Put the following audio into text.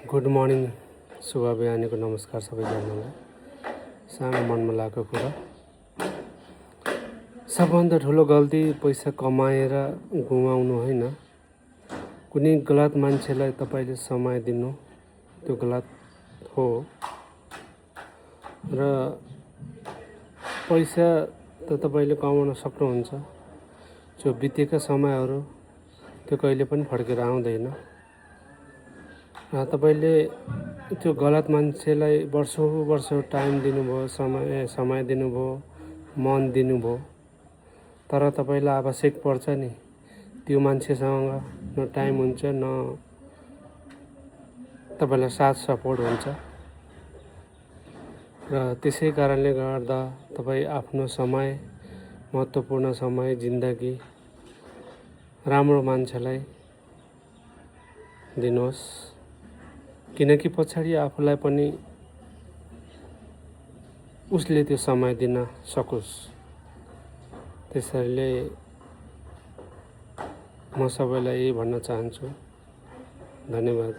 Good morning, शुभ बिहानीको नमस्कार सबैजनालाई। सानो मनमा लागेको कुरा, सबभन्दा ठुलो गल्ती पैसा कमाएर गुमाउनु होइन, कुनै गलत मान्छेलाई तपाईँले समय दिनु त्यो गलत हो। र पैसा त तपाईँले कमाउन सक्नुहुन्छ, जो बितेका समयहरू त्यो कहिले पनि फर्केर आउँदैन। तपाईँले त्यो गलत मान्छेलाई वर्षौं टाइम दिनुभयो, समय दिनुभयो, मन दिनुभयो, तर तपाईँलाई आवश्यक पर्छ नि त्यो मान्छेसँग न टाइम हुन्छ न तपाईँलाई साथ सपोर्ट हुन्छ। र त्यसै कारणले गर्दा तपाईँ आफ्नो समय, महत्त्वपूर्ण समय, जिन्दगी राम्रो मान्छेलाई दिनुहोस्, किनकि पछाडि आफूलाई पनि उसले त्यो समय दिन सकोस्। त्यसैले म सबैलाई यही भन्न चाहन्छु। धन्यवाद।